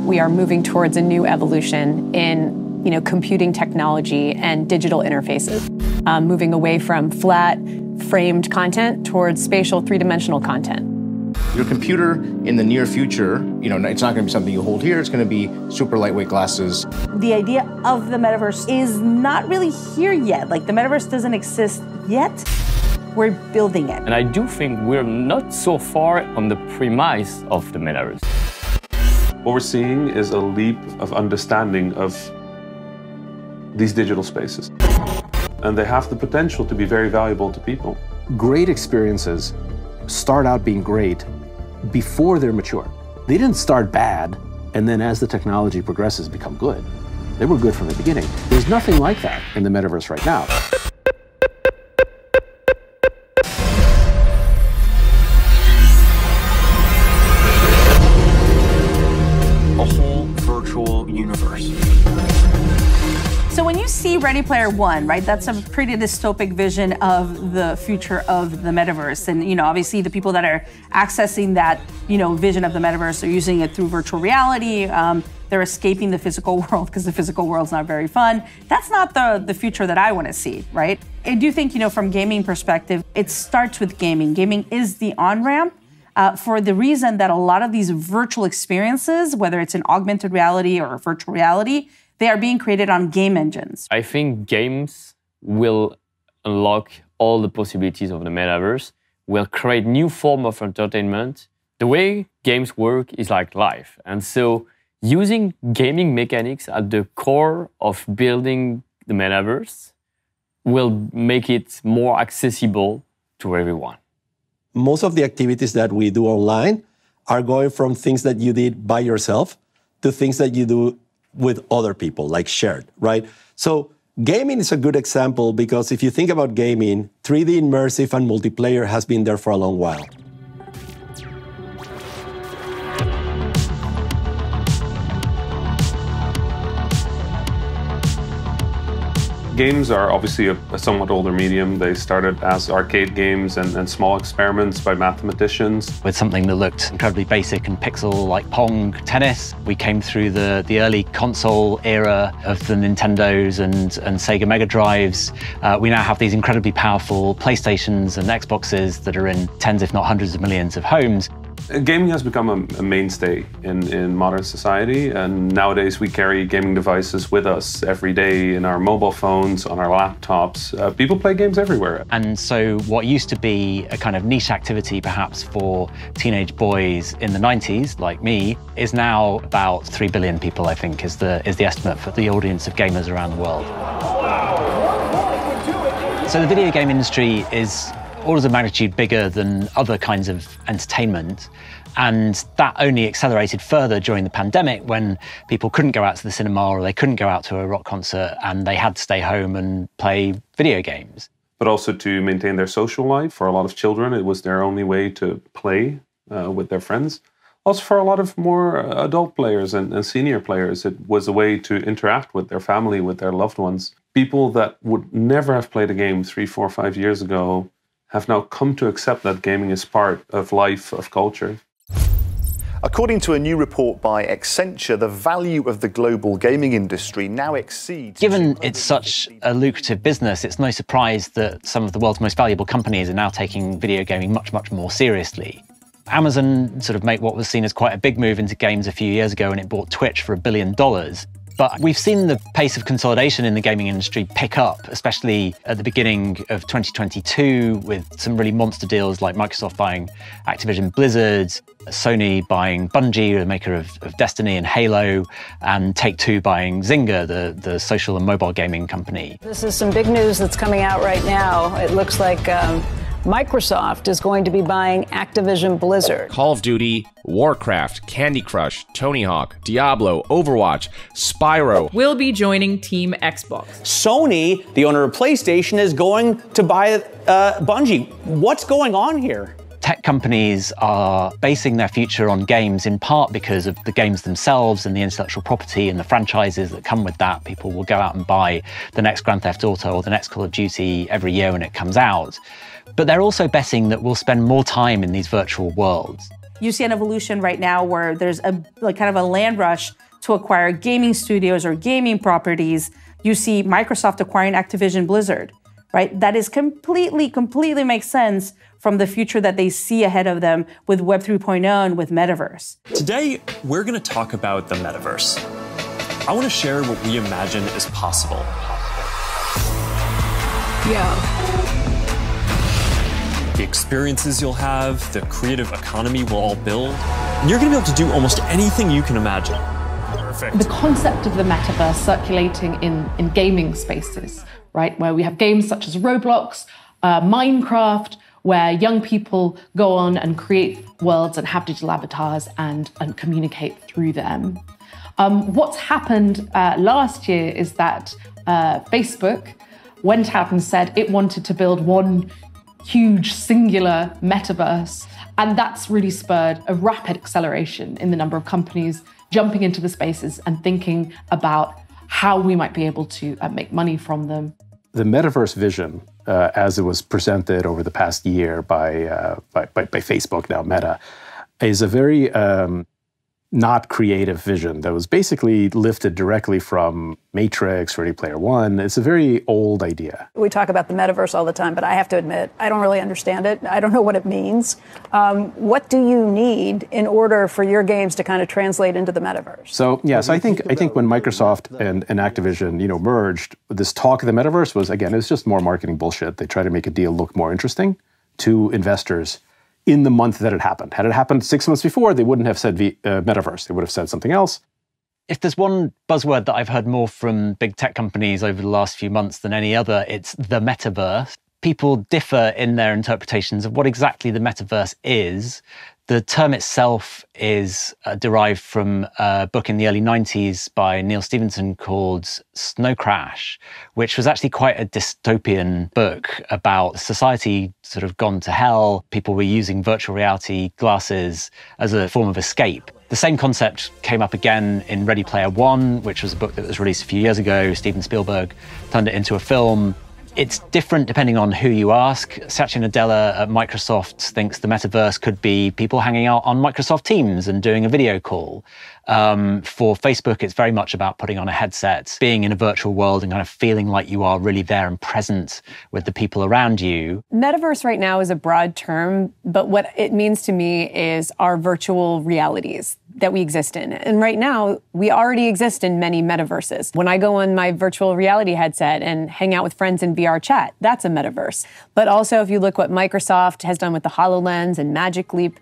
we are moving towards a new evolution in computing technology and digital interfaces, moving away from flat, framed content towards spatial, three-dimensional content. Your computer in the near future, it's not going to be something you hold here. It's going to be super lightweight glasses. The idea of the metaverse is not really here yet. Like, the metaverse doesn't exist yet. We're building it. And I do think we're not so far on the premise of the metaverse. What we're seeing is a leap of understanding of these digital spaces. And they have the potential to be very valuable to people. Great experiences start out being great before they're mature. They didn't start bad, and then as the technology progresses, become good. They were good from the beginning. There's nothing like that in the metaverse right now. A whole virtual universe. So when you see Ready Player One, right, that's a pretty dystopic vision of the future of the metaverse. And, obviously the people that are accessing that, vision of the metaverse are using it through virtual reality. They're escaping the physical world because the physical world's not very fun. That's not the future that I want to see, right? I do think, from gaming perspective, it starts with gaming. Gaming is the on-ramp for the reason that a lot of these virtual experiences, whether it's in augmented reality or virtual reality, they are being created on game engines. I think games will unlock all the possibilities of the metaverse, will create new form of entertainment. The way games work is like life. And so using gaming mechanics at the core of building the metaverse will make it more accessible to everyone. Most of the activities that we do online are going from things that you did by yourself to things that you do with other people, like shared, right? So gaming is a good example because if you think about gaming, 3D immersive and multiplayer has been there for a long while. Games are obviously a somewhat older medium. They started as arcade games and small experiments by mathematicians. With something that looked incredibly basic and pixel like Pong tennis, we came through the early console era of the Nintendos and Sega Mega Drives. We now have these incredibly powerful PlayStations and Xboxes that are in tens, if not hundreds of millions of homes. Gaming has become a mainstay in modern society, and nowadays we carry gaming devices with us every day in our mobile phones, on our laptops. People play games everywhere. And so what used to be a kind of niche activity perhaps for teenage boys in the 90s, like me, is now about 3 billion people, I think, is the estimate for the audience of gamers around the world. So the video game industry is orders of magnitude bigger than other kinds of entertainment. And that only accelerated further during the pandemic when people couldn't go out to the cinema or they couldn't go out to a rock concert and they had to stay home and play video games. But also to maintain their social life. For a lot of children, it was their only way to play with their friends. Also for a lot of more adult players and senior players, it was a way to interact with their family, with their loved ones. People that would never have played a game 3, 4, 5 years ago have now come to accept that gaming is part of life, of culture. According to a new report by Accenture, the value of the global gaming industry now exceeds... Given it's such a lucrative business, it's no surprise that some of the world's most valuable companies are now taking video gaming much, much more seriously. Amazon sort of made what was seen as quite a big move into games a few years ago, and it bought Twitch for $1 billion. But we've seen the pace of consolidation in the gaming industry pick up, especially at the beginning of 2022, with some really monster deals like Microsoft buying Activision Blizzard, Sony buying Bungie, the maker of Destiny and Halo, and Take-Two buying Zynga, the social and mobile gaming company. This is some big news that's coming out right now. It looks like Microsoft is going to be buying Activision Blizzard. Call of Duty, Warcraft, Candy Crush, Tony Hawk, Diablo, Overwatch, Spyro will be joining Team Xbox. Sony, the owner of PlayStation, is going to buy Bungie. What's going on here? Tech companies are basing their future on games in part because of the games themselves and the intellectual property and the franchises that come with that. People will go out and buy the next Grand Theft Auto or the next Call of Duty every year when it comes out. But they're also betting that we'll spend more time in these virtual worlds. You see an evolution right now where there's a kind of a land rush to acquire gaming studios or gaming properties. You see Microsoft acquiring Activision Blizzard, right? That is completely makes sense from the future that they see ahead of them with Web 3.0 and with Metaverse. Today, we're going to talk about the Metaverse. I want to share what we imagine is possible. The experiences you'll have, the creative economy we'll all build, and you're going to be able to do almost anything you can imagine. The concept of the metaverse circulating in gaming spaces, right, where we have games such as Roblox, Minecraft, where young people go on and create worlds and have digital avatars and communicate through them. What's happened last year is that Facebook went out and said it wanted to build one huge singular metaverse, and that's really spurred a rapid acceleration in the number of companies jumping into the spaces and thinking about how we might be able to make money from them. The metaverse vision, as it was presented over the past year by Facebook, now Meta, is a very not creative vision that was basically lifted directly from Matrix, Ready Player One. It's a very old idea. We talk about the metaverse all the time, but I have to admit, I don't really understand it. I don't know what it means. What do you need in order for your games to kind of translate into the metaverse? So I think when Microsoft and Activision, merged, this talk of the metaverse was, again, it's just more marketing bullshit. They try to make a deal look more interesting to investors in the month that it happened. Had it happened 6 months before, they wouldn't have said metaverse. They would have said something else. If there's one buzzword that I've heard more from big tech companies over the last few months than any other, it's the metaverse. People differ in their interpretations of what exactly the metaverse is. The term itself is derived from a book in the early 90s by Neil Stephenson called Snow Crash, which was actually quite a dystopian book about society sort of gone to hell. People were using virtual reality glasses as a form of escape. The same concept came up again in Ready Player One, which was a book that was released a few years ago. Steven Spielberg turned it into a film. It's different depending on who you ask. Satya Nadella at Microsoft thinks the metaverse could be people hanging out on Microsoft Teams and doing a video call. For Facebook, it's very much about putting on a headset, being in a virtual world and kind of feeling like you are really there and present with the people around you. Metaverse right now is a broad term, but what it means to me is our virtual realities that we exist in. And right now, we already exist in many metaverses. When I go on my virtual reality headset and hang out with friends in VR chat, that's a metaverse. But also, if you look what Microsoft has done with the HoloLens and Magic Leap,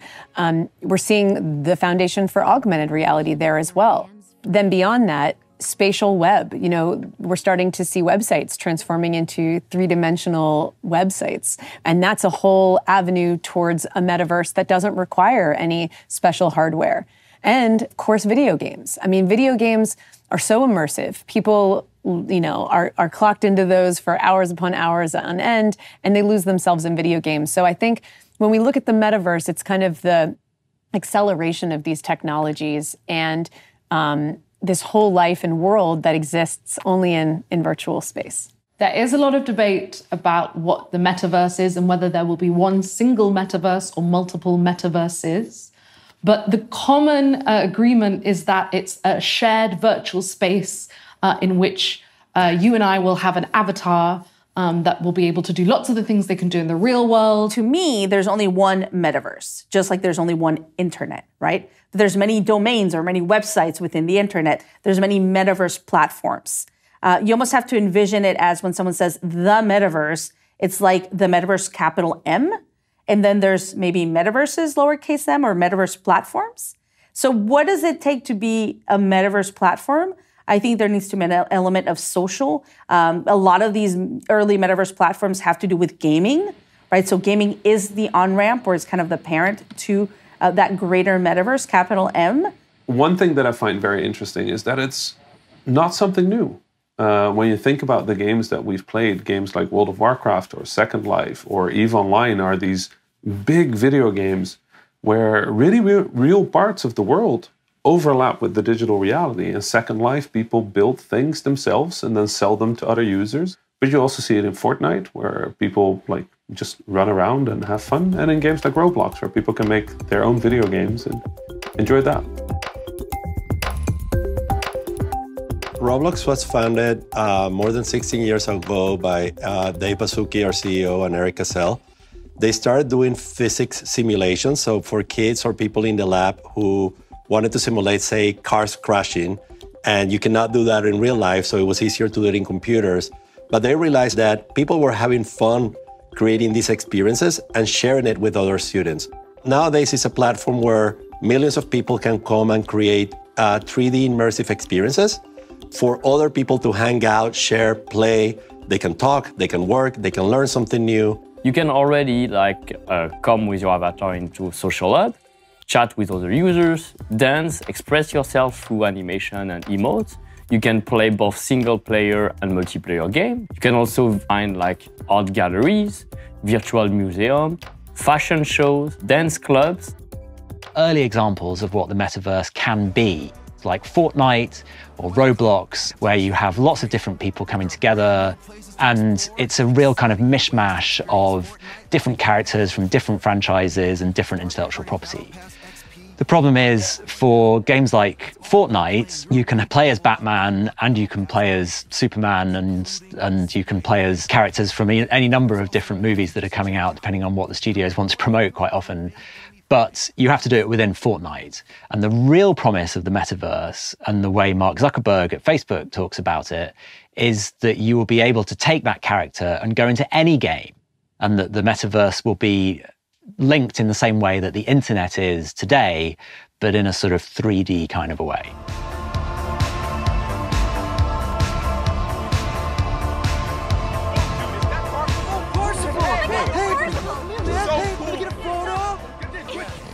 we're seeing the foundation for augmented reality there as well. Then beyond that, spatial web. We're starting to see websites transforming into three-dimensional websites. And that's a whole avenue towards a metaverse that doesn't require any special hardware. And of course, video games. I mean, video games are so immersive. People, are clocked into those for hours upon hours on end, and they lose themselves in video games. So I think when we look at the metaverse, it's kind of the acceleration of these technologies and this whole life and world that exists only in virtual space. There is a lot of debate about what the metaverse is and whether there will be one single metaverse or multiple metaverses. But the common agreement is that it's a shared virtual space in which you and I will have an avatar that will be able to do lots of the things they can do in the real world. To me, there's only one metaverse, just like there's only one internet, right? There's many domains or many websites within the internet. There's many metaverse platforms. You almost have to envision it as when someone says the metaverse, it's like the metaverse capital M. And then there's maybe metaverses, lowercase m, or metaverse platforms. So what does it take to be a metaverse platform? I think there needs to be an element of social. A lot of these early metaverse platforms have to do with gaming, right? So gaming is the on-ramp, or it's kind of the parent to that greater metaverse, capital M. One thing that I find very interesting is that it's not something new. When you think about the games that we've played, games like World of Warcraft or Second Life or EVE Online are these big video games where really real parts of the world overlap with the digital reality. In Second Life, people build things themselves and then sell them to other users. But you also see it in Fortnite, where people just run around and have fun. And in games like Roblox, where people can make their own video games and enjoy that. Roblox was founded more than 16 years ago by Dave Baszucki, our CEO, and Eric Cassell. They started doing physics simulations, so for kids or people in the lab who wanted to simulate, say, cars crashing, and you cannot do that in real life, so it was easier to do it in computers. But they realized that people were having fun creating these experiences and sharing it with other students. Nowadays, it's a platform where millions of people can come and create 3D immersive experiences for other people to hang out, share, play. They can talk, they can work, they can learn something new. You can already come with your avatar into Social Hub, chat with other users, dance, express yourself through animation and emotes. You can play both single-player and multiplayer game. You can also find art galleries, virtual museum, fashion shows, dance clubs. Early examples of what the metaverse can be, like Fortnite or Roblox, where you have lots of different people coming together, and it's a real kind of mishmash of different characters from different franchises and different intellectual property. The problem is, for games like Fortnite, you can play as Batman, and you can play as Superman, and you can play as characters from any number of different movies that are coming out, depending on what the studios want to promote quite often. But you have to do it within Fortnite. And the real promise of the metaverse, and the way Mark Zuckerberg at Facebook talks about it, is that you will be able to take that character and go into any game, and that the metaverse will be linked in the same way that the internet is today, but in a sort of 3D kind of a way.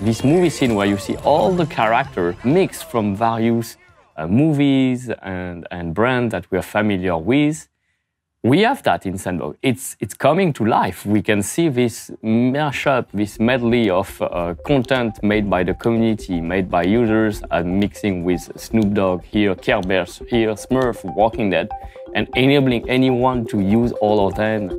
This movie scene where you see all the characters mixed from various movies and brands that we are familiar with, we have that in Sandbox. It's coming to life. We can see this mashup, this medley of content made by the community, made by users, and mixing with Snoop Dogg here, Care Bears here, Smurf, Walking Dead, and enabling anyone to use all of them.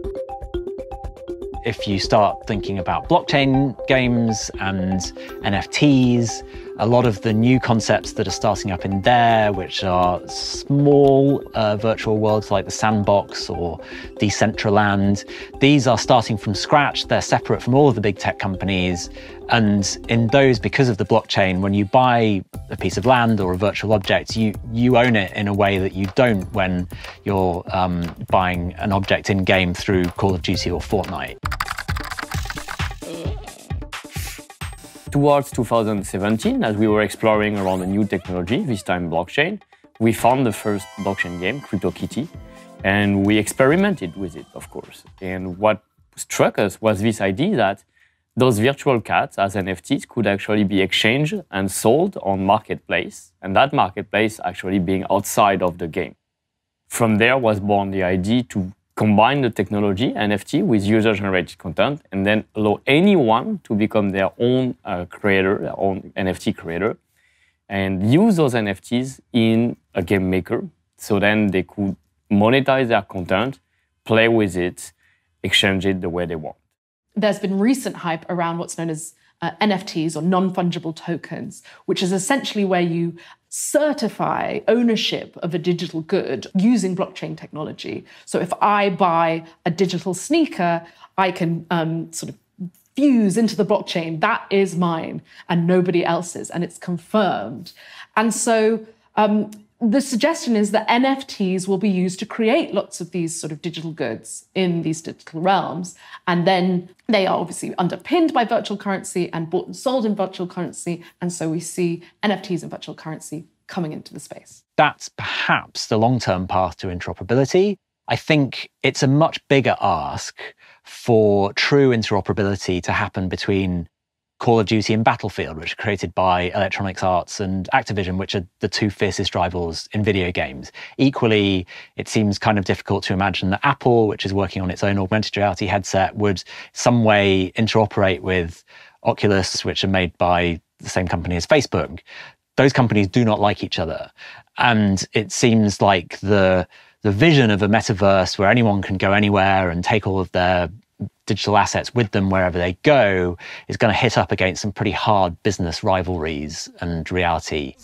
If you start thinking about blockchain games and NFTs, a lot of the new concepts that are starting up in there, which are small virtual worlds like the Sandbox or Decentraland, these are starting from scratch. They're separate from all of the big tech companies. And in those, because of the blockchain, when you buy a piece of land or a virtual object, you own it in a way that you don't when you're buying an object in-game through Call of Duty or Fortnite. Towards 2017, as we were exploring around a new technology, this time blockchain, we found the first blockchain game, CryptoKitty, and we experimented with it, of course. And what struck us was this idea that those virtual cats as NFTs could actually be exchanged and sold on marketplace, and that marketplace actually being outside of the game. From there was born the idea to combine the technology, NFT, with user-generated content, and then allow anyone to become their own creator, their own NFT creator, and use those NFTs in a game maker. So then they could monetize their content, play with it, exchange it the way they want. There's been recent hype around what's known as NFTs, or non-fungible tokens, which is essentially where you certify ownership of a digital good using blockchain technology. So if I buy a digital sneaker, I can sort of fuse into the blockchain. That is mine and nobody else's, and it's confirmed. And so the suggestion is that NFTs will be used to create lots of these sort of digital goods in these digital realms. And then they are obviously underpinned by virtual currency and bought and sold in virtual currency. And so we see NFTs and virtual currency coming into the space. That's perhaps the long-term path to interoperability. I think it's a much bigger ask for true interoperability to happen between Call of Duty and Battlefield, which are created by Electronic Arts and Activision, which are the two fiercest rivals in video games. Equally, it seems kind of difficult to imagine that Apple, which is working on its own augmented reality headset, would some way interoperate with Oculus, which are made by the same company as Facebook. Those companies do not like each other. And it seems like the vision of a metaverse where anyone can go anywhere and take all of their digital assets with them wherever they go is going to hit up against some pretty hard business rivalries and reality.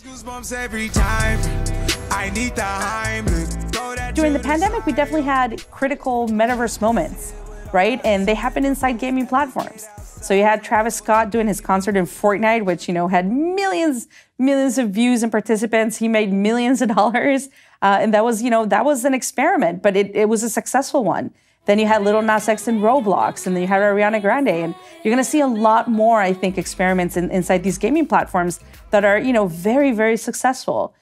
During the pandemic, we definitely had critical metaverse moments, right? And they happened inside gaming platforms. So you had Travis Scott doing his concert in Fortnite, which, had millions of views and participants. He made millions of dollars. And that was, that was an experiment, but it was a successful one. Then you had Lil Nas X in Roblox, and then you had Ariana Grande. And you're going to see a lot more, I think, experiments inside these gaming platforms that are, very, very successful.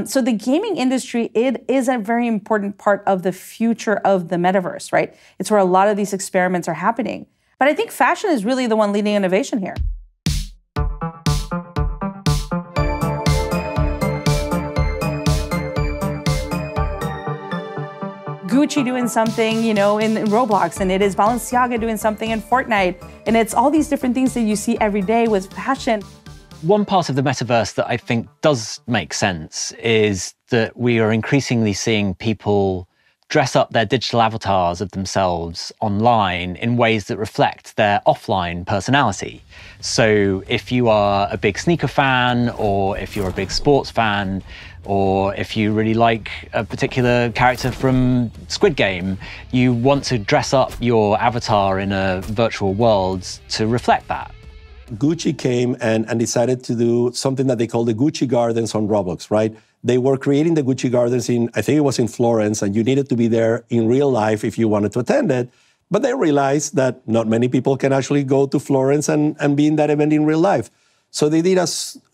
So the gaming industry, it is a very important part of the future of the metaverse, right? It's where a lot of these experiments are happening. But I think fashion is really the one leading innovation here. Gucci doing something, in Roblox, and it is Balenciaga doing something in Fortnite. And it's all these different things that you see every day with fashion. One part of the metaverse that I think does make sense is that we are increasingly seeing people dress up their digital avatars of themselves online in ways that reflect their offline personality. So if you are a big sneaker fan, or if you're a big sports fan, or if you really like a particular character from Squid Game, you want to dress up your avatar in a virtual world to reflect that. Gucci came and decided to do something that they call the Gucci Gardens on Roblox, right? They were creating the Gucci Gardens I think it was in Florence, and you needed to be there in real life if you wanted to attend it. But they realized that not many people can actually go to Florence and be in that event in real life. So they did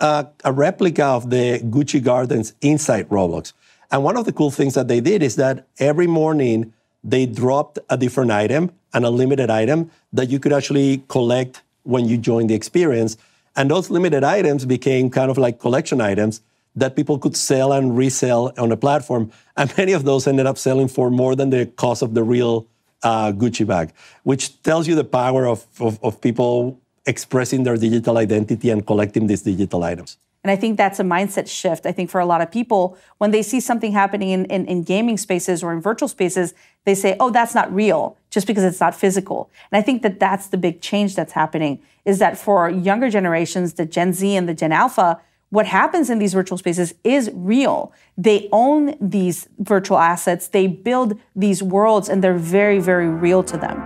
a replica of the Gucci Gardens inside Roblox. And one of the cool things that they did is that every morning they dropped a different item, an unlimited item that you could actually collect when you joined the experience. And those limited items became kind of like collection items that people could sell and resell on the platform. And many of those ended up selling for more than the cost of the real Gucci bag, which tells you the power of people expressing their digital identity and collecting these digital items. And I think that's a mindset shift. I think for a lot of people, when they see something happening in gaming spaces or in virtual spaces, they say, oh, that's not real, just because it's not physical. And I think that that's the big change that's happening, is that for younger generations, the Gen Z and the Gen Alpha, what happens in these virtual spaces is real. They own these virtual assets, they build these worlds, and they're very, very real to them.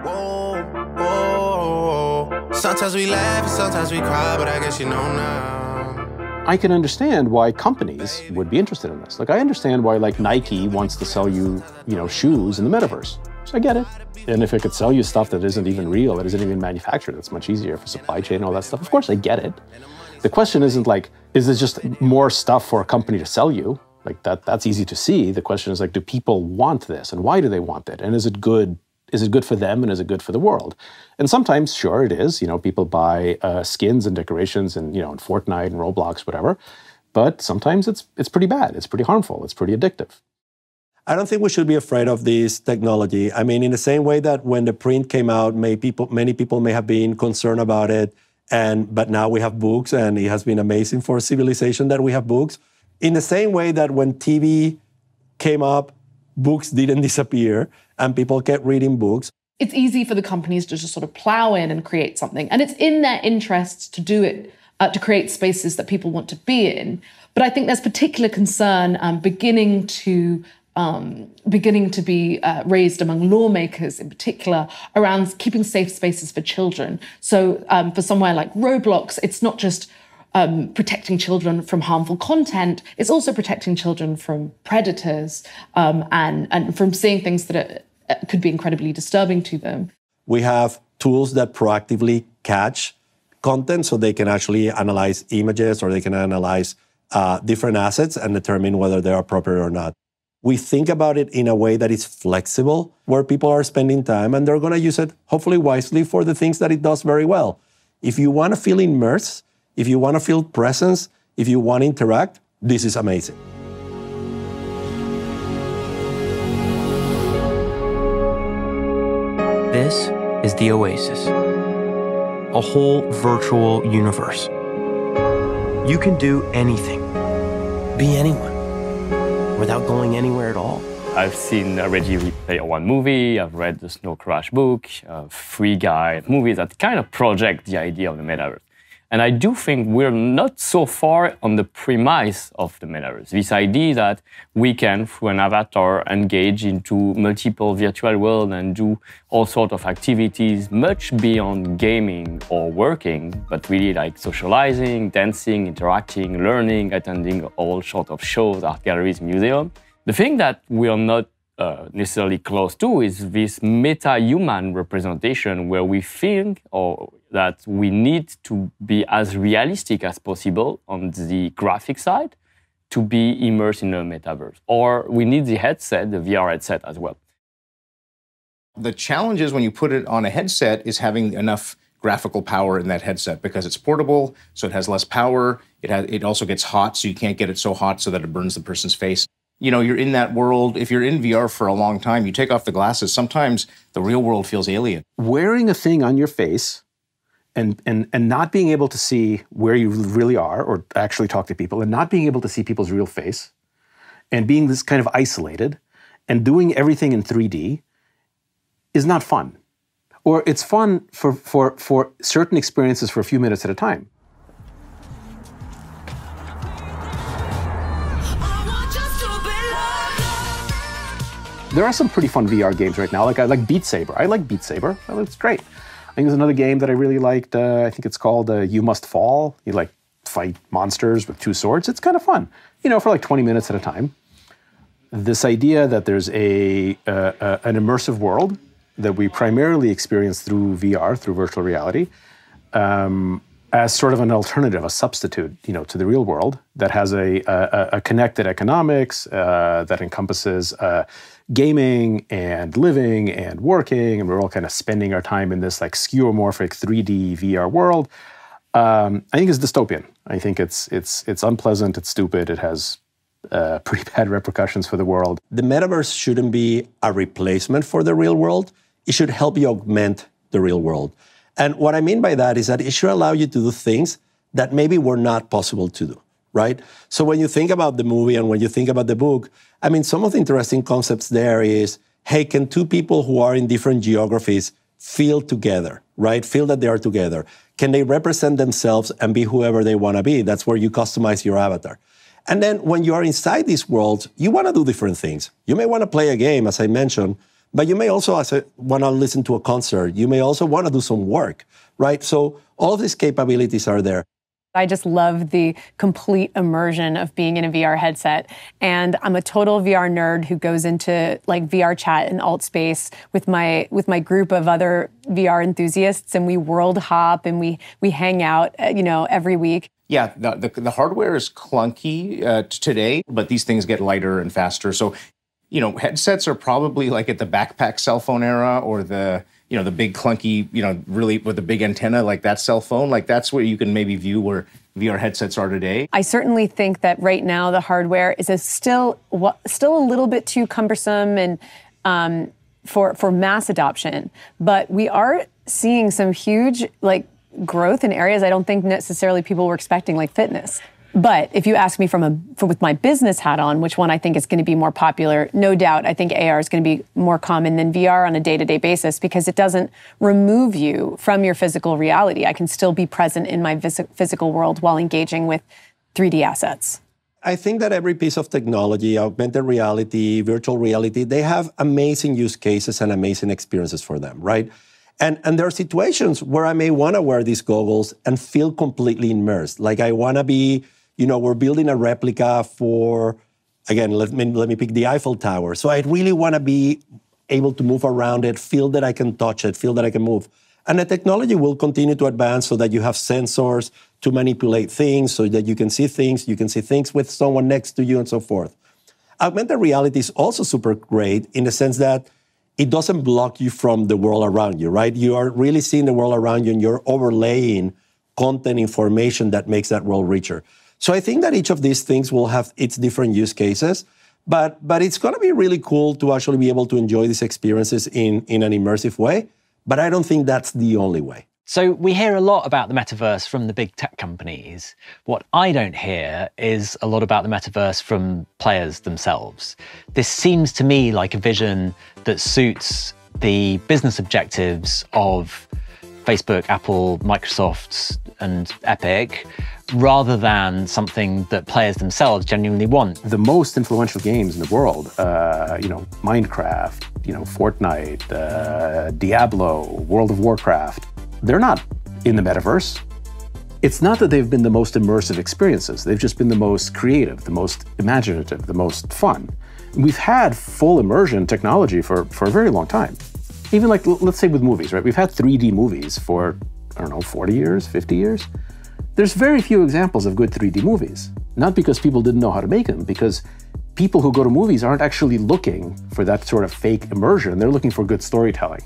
Sometimes we laugh and sometimes we cry, but I guess you know now. I can understand why companies would be interested in this. Like, I understand why, like, Nike wants to sell you, shoes in the metaverse. So I get it. And if it could sell you stuff that isn't even real, that isn't even manufactured, that's much easier for supply chain and all that stuff. Of course, I get it. The question isn't like, is this just more stuff for a company to sell you? Like, that's easy to see. The question is like, do people want this, and why do they want it? And is it good? Is it good for them, and is it good for the world? And sometimes, sure, it is. People buy skins and decorations and, in Fortnite and Roblox, whatever. But sometimes it's pretty bad. It's pretty harmful. It's pretty addictive. I don't think we should be afraid of this technology. I mean, in the same way that when the print came out, many people may have been concerned about it, but now we have books, and it has been amazing for civilization that we have books. In the same way that when TV came up, books didn't disappear, and people kept reading books. It's easy for the companies to just sort of plow in and create something. And it's in their interests to do it, to create spaces that people want to be in. But I think there's particular concern beginning to be raised among lawmakers in particular around keeping safe spaces for children. So for somewhere like Roblox, it's not just protecting children from harmful content, it's also protecting children from predators and from seeing things that could be incredibly disturbing to them. We have tools that proactively catch content, so they can actually analyze images, or they can analyze different assets and determine whether they are appropriate or not. We think about it in a way that is flexible, where people are spending time and they're going to use it, hopefully wisely, for the things that it does very well. If you want to feel immersed, if you want to feel presence, if you want to interact, this is amazing. This is the Oasis, a whole virtual universe. You can do anything, be anyone, without going anywhere at all. I've seen Ready Player One movie, I've read the Snow Crash book, Free Guy movies that kind of project the idea of the metaverse. And I do think we're not so far on the premise of the metaverse. This idea that we can, through an avatar, engage into multiple virtual worlds and do all sorts of activities much beyond gaming or working, but really like socializing, dancing, interacting, learning, attending all sorts of shows, art galleries, museums. The thing that we are not necessarily close to is this meta-human representation where we think that we need to be as realistic as possible on the graphic side to be immersed in a metaverse. Or we need the headset, the VR headset as well. The challenge is when you put it on a headset is having enough graphical power in that headset because it's portable, so it has less power. It also gets hot, so you can't get it so hot so that it burns the person's face. You know, you're in that world. If you're in VR for a long time, you take off the glasses. Sometimes the real world feels alien. Wearing a thing on your face and not being able to see where you really are or actually talk to people and not being able to see people's real face and being this kind of isolated and doing everything in 3D is not fun. Or it's fun for certain experiences for a few minutes at a time. There are some pretty fun VR games right now. Like I like Beat Saber. I like Beat Saber. That looks great. I think there's another game that I really liked. I think it's called You Must Fall. You like fight monsters with two swords. It's kind of fun, you know, for like 20 minutes at a time. This idea that there's an immersive world that we primarily experience through VR, through virtual reality, as sort of an alternative, a substitute, you know, to the real world that has a connected economics that encompasses gaming and living and working, and we're all kind of spending our time in this like skeuomorphic 3D VR world. I think it's dystopian. I think it's unpleasant. It's stupid. It has pretty bad repercussions for the world. The metaverse shouldn't be a replacement for the real world. It should help you augment the real world. And what I mean by that is that it should allow you to do things that maybe were not possible to do, right? So when you think about the movie and when you think about the book, I mean, some of the interesting concepts there is, hey, can two people who are in different geographies feel together, right? Feel that they are together. Can they represent themselves and be whoever they want to be? That's where you customize your avatar. And then when you are inside these worlds, you want to do different things. You may want to play a game, as I mentioned, but you may also want to listen to a concert. You may also want to do some work, right? So all of these capabilities are there. I just love the complete immersion of being in a VR headset. And I'm a total VR nerd who goes into like VR chat and alt space with my group of other VR enthusiasts, and we world hop and we hang out, you know, every week. Yeah, the hardware is clunky today, but these things get lighter and faster. So, you know, headsets are probably like at the backpack cell phone era or the big clunky, you know, really with the big antenna, like that cell phone, like that's where you can maybe view where VR headsets are today. I certainly think that right now the hardware is still a little bit too cumbersome and for mass adoption, but we are seeing some huge like growth in areas I don't think necessarily people were expecting, like fitness. But if you ask me with my business hat on, which one I think is going to be more popular, no doubt, I think AR is going to be more common than VR on a day-to-day basis because it doesn't remove you from your physical reality. I can still be present in my physical world while engaging with 3D assets. I think that every piece of technology, augmented reality, virtual reality, they have amazing use cases and amazing experiences for them, right? And there are situations where I may want to wear these goggles and feel completely immersed. Like I want to be, you know, we're building a replica for, again, let me pick the Eiffel Tower. So I really want to be able to move around it, feel that I can touch it, feel that I can move. And the technology will continue to advance so that you have sensors to manipulate things, so that you can see things with someone next to you and so forth. Augmented reality is also super great in the sense that it doesn't block you from the world around you, right? You are really seeing the world around you and you're overlaying content information that makes that world richer. So I think that each of these things will have its different use cases, but it's going to be really cool to actually be able to enjoy these experiences in an immersive way. But I don't think that's the only way. So we hear a lot about the metaverse from the big tech companies. What I don't hear is a lot about the metaverse from players themselves. This seems to me like a vision that suits the business objectives of Facebook, Apple, Microsoft, and Epic, rather than something that players themselves genuinely want. The most influential games in the world, Minecraft, Fortnite, Diablo, World of Warcraft, they're not in the metaverse. It's not that they've been the most immersive experiences. They've just been the most creative, the most imaginative, the most fun. We've had full immersion technology for a very long time. Even like, let's say with movies, right? We've had 3D movies for, 40 years, 50 years. There's very few examples of good 3D movies. Not because people didn't know how to make them, because people who go to movies aren't actually looking for that sort of fake immersion. They're looking for good storytelling.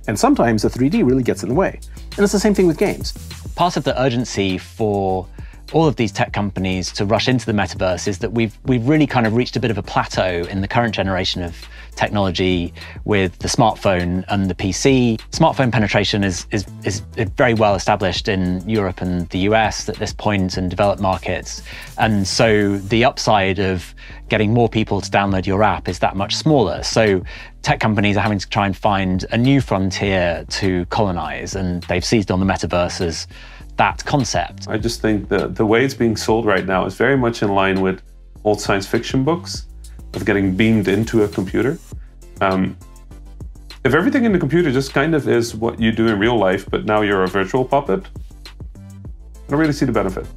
And sometimes the 3D really gets in the way. And it's the same thing with games. Part of the urgency for all of these tech companies to rush into the metaverse is that we've really kind of reached a bit of a plateau in the current generation of technology with the smartphone and the PC. Smartphone penetration is very well established in Europe and the US at this point, and developed markets. And so the upside of getting more people to download your app is that much smaller. So tech companies are having to try and find a new frontier to colonize, and they've seized on the metaverse as that concept. I just think the way it's being sold right now is very much in line with old science fiction books of getting beamed into a computer. If everything in the computer just kind of is what you do in real life, but now you're a virtual puppet, I don't really see the benefit.